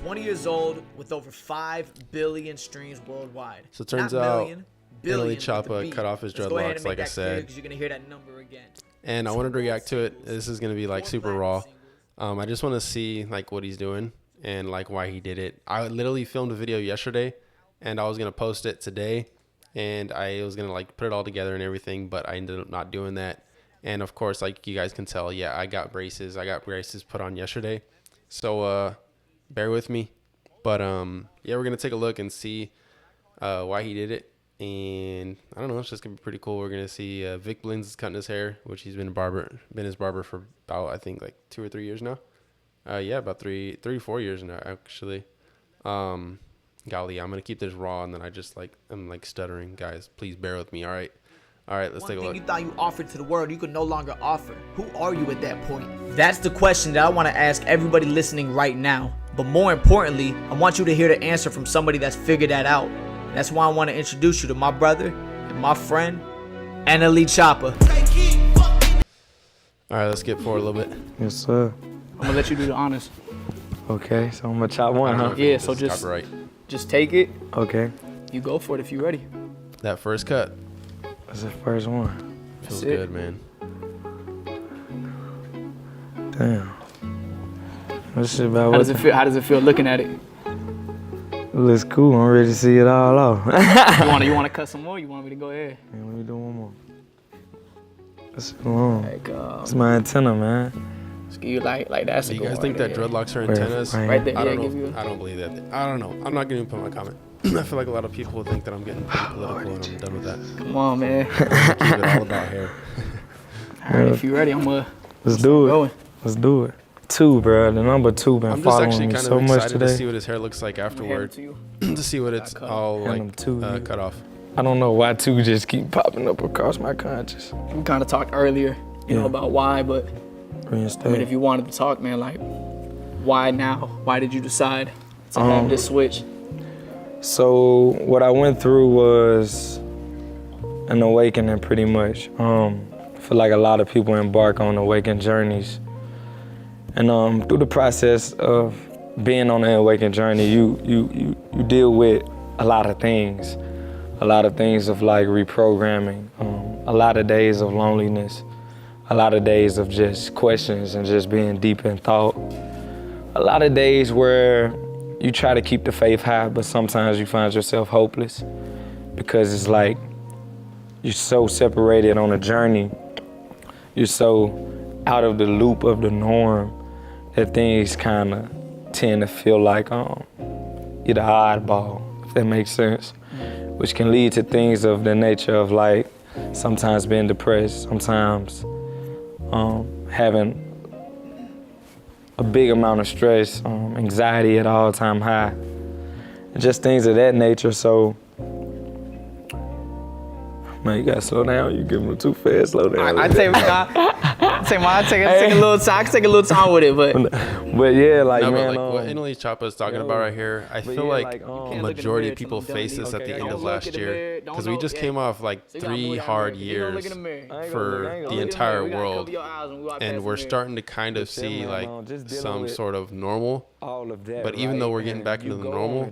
20 years old with over 5 billion streams worldwide. So it turns out NLE Choppa cut off his dreadlocks, like I said. Because you're gonna hear that number again. And I wanted to react to it. This is gonna be like super raw. I just want to see like what he's doing and like why he did it. I literally filmed a video yesterday, and I was gonna post it today, and I was gonna like put it all together and everything, but I ended up not doing that. And of course, like you guys can tell, yeah, I got braces put on yesterday. So bear with me. But yeah, we're gonna take a look and see why he did it. And I don't know, it's just gonna be pretty cool. We're gonna see Vic Blins is cutting his hair, which he's been his barber for about, I think, like 2 or 3 years now. Yeah, about 3 to 4 years now, actually. Golly, I'm gonna keep this raw, and then I'm like stuttering, guys. Please bear with me. All right, let's take a look. You thought you offered to the world, you could no longer offer. Who are you at that point? That's the question that I want to ask everybody listening right now. But more importantly, I want you to hear the answer from somebody that's figured that out. That's why I want to introduce you to my brother and my friend, NLE Choppa. All right, let's skip forward a little bit. Yes, sir. I'm gonna let you do the honors. Okay, so I'm gonna chop one, huh? Yeah, so just take it. Okay. You go for it if you're ready. That first cut. That's the first one. Feels good, man. Damn. This shit about How does it feel? How does it feel looking at it? It looks cool. I'm ready to see it all off. you wanna cut some more? You want me to go ahead? Yeah, let me do one more. That's long. Like, it's my antenna, man. You like that's. Do you guys think that dreadlocks are antennas? Right there. I don't know. I don't believe that. I don't know. I'm not gonna put my comment. I feel like a lot of people will think that I'm getting pretty political, and I'm done with that. Come on, man. Keep it all about hair. All right, if you're ready, I'm gonna. Let's do it. Let's do it. 2, bro. The number 2 been following me so much today. To see what his hair looks like afterward. To see what it's all like cut off. I don't know why 2 just keep popping up across my conscious. We kind of talked earlier, you know, about why, but I mean, if you wanted to talk, man, like, why now? Why did you decide to have this switch? So what I went through was an awakening, pretty much. I feel like a lot of people embark on awakened journeys. And through the process of being on an awakened journey, you deal with a lot of things. A lot of things of like reprogramming, a lot of days of loneliness, a lot of days of just questions and just being deep in thought. A lot of days where you try to keep the faith high, but sometimes you find yourself hopeless because it's like you're so separated on a journey. You're so out of the loop of the norm that things kind of tend to feel like you're the oddball, if that makes sense, which can lead to things of the nature of like sometimes being depressed, sometimes having a big amount of stress, anxiety at all-time high, just things of that nature. So, man, you gotta slow down. You giving them too fast. Slow down. I take a little time. I can take a little time with it, but yeah, like, no, man, but like what NLE Choppa is talking about right here, I feel like a majority of people face this at the end of last year, because we just came off like 3 hard years for the entire world, and we're starting to kind of see like some sort of normal. But even though we're getting back into the normal,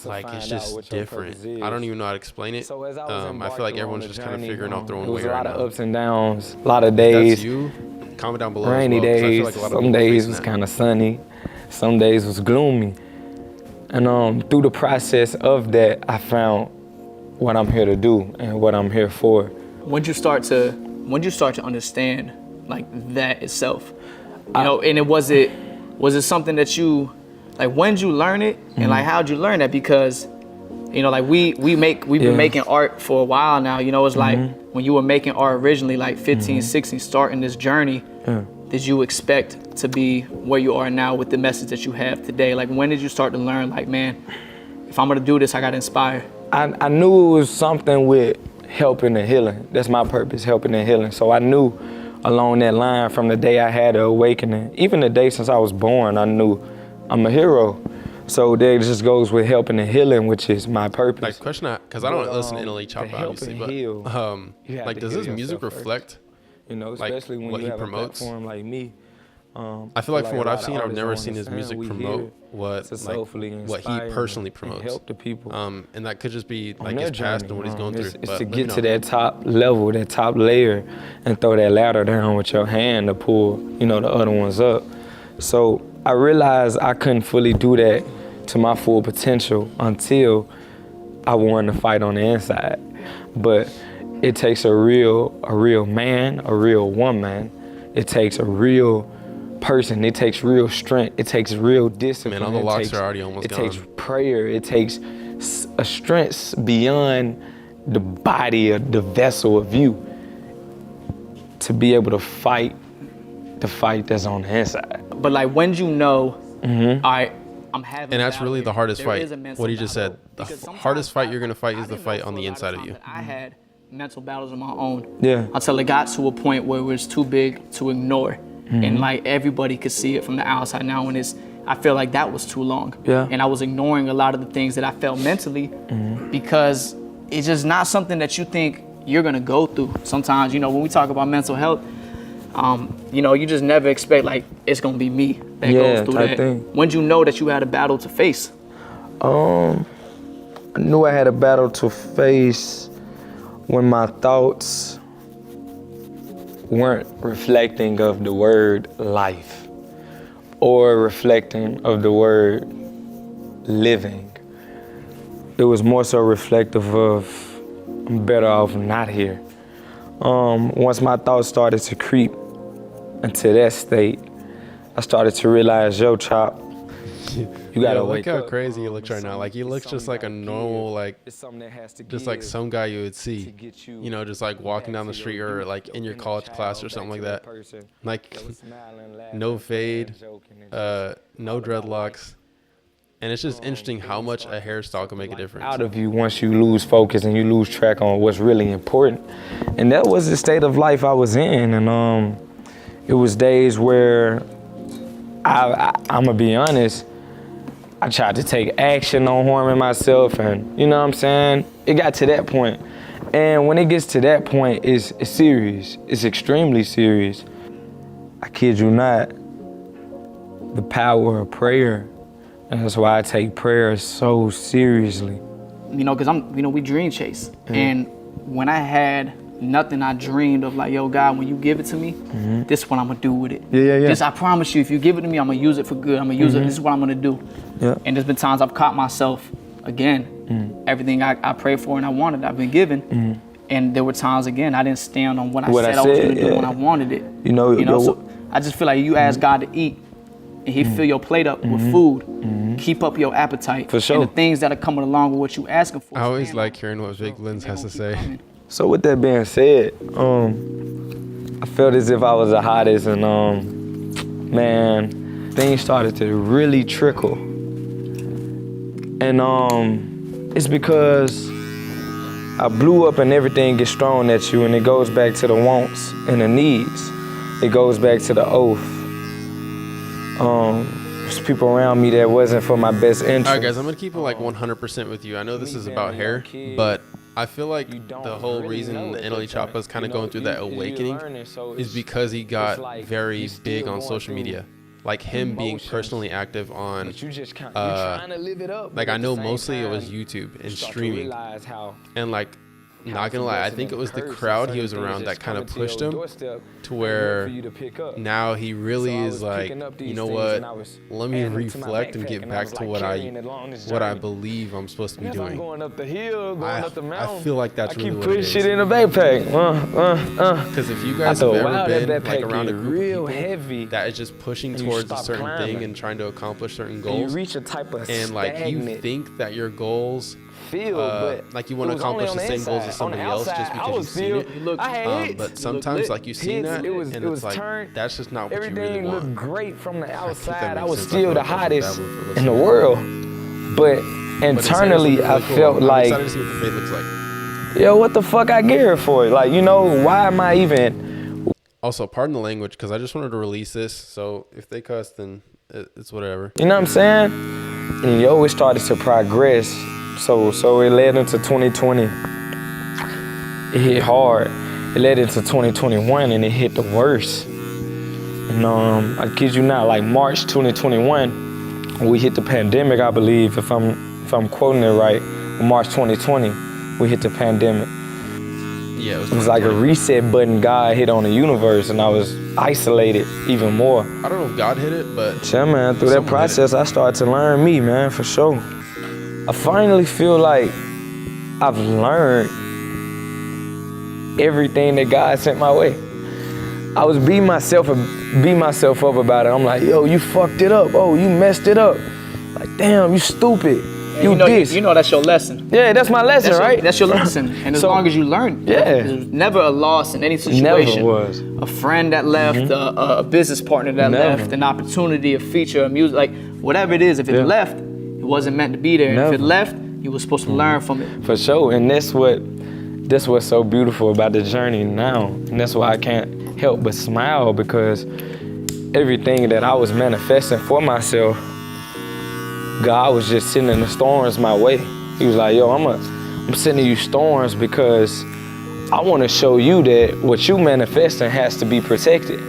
like it's just different. I don't even know how to explain it. I feel like everyone's just kind of figuring out their own way right now. There was a lot of ups and downs, a lot of days. That's you. Comment down below. Rainy days. Some days was kind of sunny. Some days was gloomy. And through the process of that, I found what I'm here to do and what I'm here for. When did you start to understand like that itself? You know, and was it something that you, like, when did you learn it, and like how'd you learn that? Because, you know, like we've been making art for a while now. You know, it's like when you were making art originally, like 15, 16, starting this journey, did you expect to be where you are now with the message that you have today? Like, when did you start to learn, like, man, if I'm gonna do this, I gotta inspire? I knew it was something with helping and healing. That's my purpose, helping and healing. So I knew along that line from the day I had the awakening, even the day since I was born, I knew I'm a hero. So there just goes with helping and healing, which is my purpose. Like, question, because I don't listen to NLE Choppa, obviously, but like, does his music reflect, you know, especially like, when what you he have promotes? a platform like me, I feel like from what a I've lot seen, of I've never artists seen don't his music understand. We promote here what to soulfully what he inspire personally and promotes. help the people. And that could just be on like their his past journey. and what he's going through. It's But to let me get know. to that top level, that top layer, and throw that ladder down with your hand to pull, the other ones up. So I realized I couldn't fully do that to my full potential until I won the fight on the inside. But it takes a real man, a real woman. It takes a real person. It takes real strength. It takes real discipline. Man, all the locks are already almost gone. It takes prayer. It takes a strength beyond the body or the vessel of you to be able to fight the fight that's on the inside. But like, when you know, all right, I'm having. And that's a battle really the here, hardest there fight. is a mental What he just battle. said. The Because sometimes hardest fight you're gonna fight I is the didn't fight know on for the a lot inside of times you. that I had mental battles of my own. Yeah. Until it got to a point where it was too big to ignore, and like everybody could see it from the outside now. And I feel like that was too long. Yeah. And I was ignoring a lot of the things that I felt mentally because it's just not something that you think you're gonna go through. Sometimes, when we talk about mental health, you just never expect like it's gonna be me that goes through type that. thing. When you know that you had a battle to face. I knew I had a battle to face when my thoughts weren't reflecting of the word life or reflecting of the word living. It was more so reflective of I'm better off not here. Once my thoughts started to creep into that state, I started to realize, yo, Chop, you gotta wake look up. how crazy he looks right now. Like he looks just like a normal, like It's something that has to just like give some guy you would to see. get you Just like walking down the back to street your or youth, like in your inner college child, class or back something to like that. person Like that was smiling, laughing, no and fade, joking, and just no all about dreadlocks. And it's just interesting how much a hairstyle can make a difference. out of you once you lose focus and you lose track on what's really important. And that was the state of life I was in. And it was days where I'm gonna be honest, I tried to take action on harming myself, and you know what I'm saying? It got to that point. And when it gets to that point, it's serious. It's extremely serious. I kid you not, the power of prayer. And that's why I take prayer so seriously. Because we dream chase. And when I had nothing, I dreamed of like, yo, God, when you give it to me, this is what I'm gonna do with it. Yeah. This, I promise you, if you give it to me, I'm gonna use it for good. I'm gonna use it, this is what I'm gonna do. Yeah. And there's been times I've caught myself, again, everything I prayed for and I wanted, I've been given. And there were times, again, I didn't stand on what I said I was gonna do when I wanted it. So I just feel like you ask God to eat, and He fill your plate up with food. Keep up your appetite. For sure. And the things that are coming along with what you asking for. I always stand like on. hearing what Big Lens has to say. So with that being said, I felt as if I was the hottest, and man, things started to really trickle. And it's because I blew up and everything gets thrown at you, and it goes back to the wants and the needs. It goes back to the oath. There's people around me that wasn't for my best interest. All right, guys, I'm gonna keep it like 100% with you. I know this is about hair, but I feel like the whole reason NLE Choppa is kind of going through that awakening is because he got very big on social media. Like him being personally active on, like I know mostly it was YouTube and streaming. And like, not gonna lie, I think it was the crowd he was around that kind of pushed him to where now he really is like, you know what, let me reflect and get back to what I believe I'm supposed to be doing. I feel like that's really what it is. Shit in a backpack. Because if you guys have ever been like around a group of people heavy. that is just pushing towards a certain thing and trying to accomplish certain goals, You reach a type of and like you think that your goals like you want to accomplish the same goals as somebody else just because you've seen it. But sometimes like you've seen that, and it's like that's just not what you really everything want. looked great from the outside. I makes was sense. still I the feel like hottest that's what it looks in the like. world, but But his hair's internally looking I really cool. felt I'm like, excited to see what the fade looks like. yo, what the fuck I gear for? Like, why am I even? Also, pardon the language, because I just wanted to release this. So if they cuss, then it's whatever. You know what I'm saying? And it started to progress. So it led into 2020. It hit hard. It led into 2021, and it hit the worst. And I kid you not, like March 2021, we hit the pandemic, I believe, if I'm quoting it right. March 2020, we hit the pandemic. Yeah, it was like a reset button God hit on the universe, and I was isolated even more. I don't know if God hit it, but yeah, man, through that process, I started to learn me, man, for sure. I finally feel like I've learned everything that God sent my way. I was beating myself up about it. I'm like, yo, you fucked it up. Oh, you messed it up. Like, damn, you stupid. You know that's your lesson. Yeah, that's my lesson, right? That's your lesson. And as long as you learn, there's never a loss in any situation. Never was. A friend that left, a business partner that left, an opportunity, a feature, a music, like whatever it is, if it left, it wasn't meant to be there. Never. If it left, you were supposed to learn from it. For sure, and that's what's so beautiful about the journey now. And that's why I can't help but smile, because everything that I was manifesting for myself, God was just sending the storms my way. He was like, yo, I'm sending you storms because I want to show you that what you manifesting has to be protected.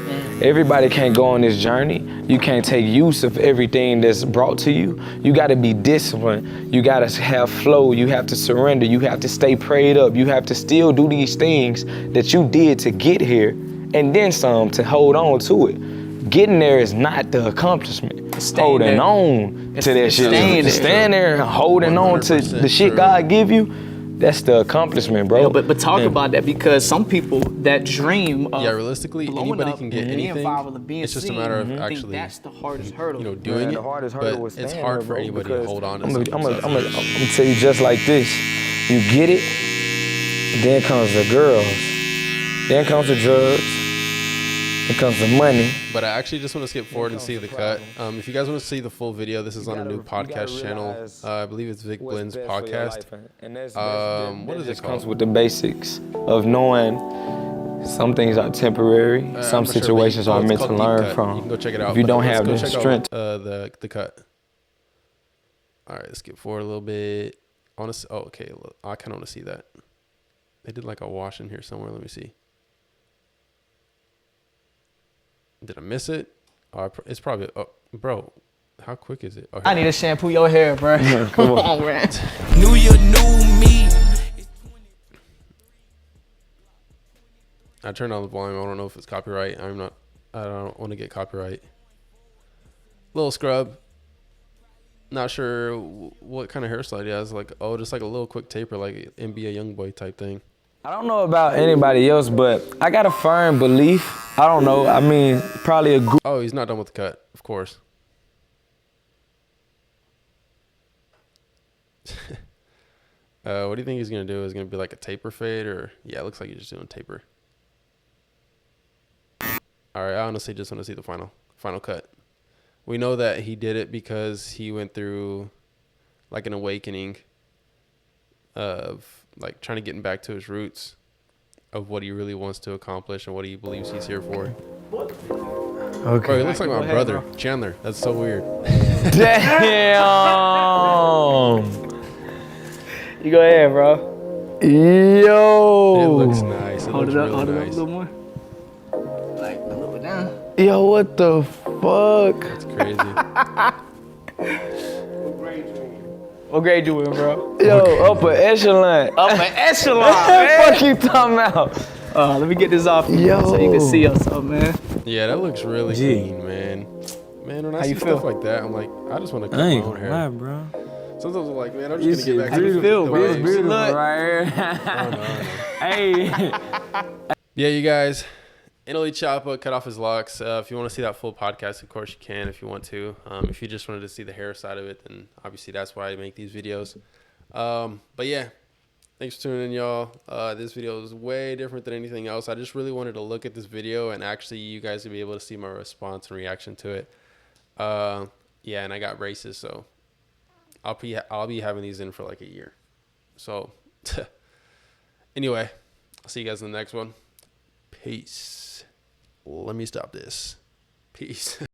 Everybody can't go on this journey. You can't take use of everything that's brought to you. You got to be disciplined. You got to have flow. You have to surrender. You have to stay prayed up. You have to still do these things that you did to get here, and then some to hold on to it. Getting there is not the accomplishment. Holding on to that shit. Staying there and holding on to the shit God give you, that's the accomplishment, bro. But talk about that, because some people that dream of realistically, anybody can get anything. It's just a matter of actually, that's the hardest hurdle. Doing the hardest hurdle was it's hard for anybody to hold on to I'm something. gonna tell you just like this. You get it, then comes the girls, then comes the drugs, then comes the money. But I actually just want to skip forward and see the cut. If you guys want to see the full video, this is on a new podcast channel. I believe it's Vic Blend's podcast. What is it called? Comes with the basics of knowing some things are temporary, some situations are meant to learn from. You can go check it out. If you don't have the strength. The cut. All right, let's skip forward a little bit. Okay. I kind of want to see that. They did like a wash in here somewhere. Let me see. Did I miss it? It's probably, bro, how quick is it? I need to shampoo your hair, bro. Come on, man. New year, new me. I turned on the volume. I don't know if it's copyright. I don't want to get copyright. Little scrub. Not sure what kind of hairstyle he has. Like, just like a little quick taper, like NBA Youngboy type thing. I don't know about anybody else, but I got a firm belief. I don't know. I mean, probably a group. Oh, he's not done with the cut, of course. What do you think he's going to do? Is it going to be like a taper fade, or? Yeah, it looks like he's just doing taper. All right, I honestly just want to see the final cut. We know that he did it because he went through like an awakening of like trying to get back to his roots of what he really wants to accomplish and what he believes he's here for. Okay. Bro, he looks like my brother, Chandler. That's so weird. Damn. You go ahead, bro. Yo. It looks nice. Hold it up a little more. Like a little bit down. Yo, what the fuck? That's crazy. What grade you in, bro? Yo, upper echelon. Upper echelon, What man. the fuck you talking about? Let me get this off you, Yo. so you can see us up, man. Yeah, that looks really clean, man. Man, when I How see you feel? stuff like that, I'm like, I just want to cut I my ain't own gonna hair. lie, bro. Sometimes I'm like, man, I'm just gonna get back How to you the feel, bro? waves. It's beautiful right here. Hey. Yeah, you guys. NLE Choppa cut off his locks. If you want to see that full podcast, of course you can if you want to. If you just wanted to see the hair side of it, then obviously that's why I make these videos. But yeah, thanks for tuning in, y'all. This video is way different than anything else. I just really wanted to look at this video and actually you guys to be able to see my response and reaction to it. Yeah, and I got braces, so I'll be having these in for like a year. So anyway, I'll see you guys in the next one. Peace. Let me stop this. Peace.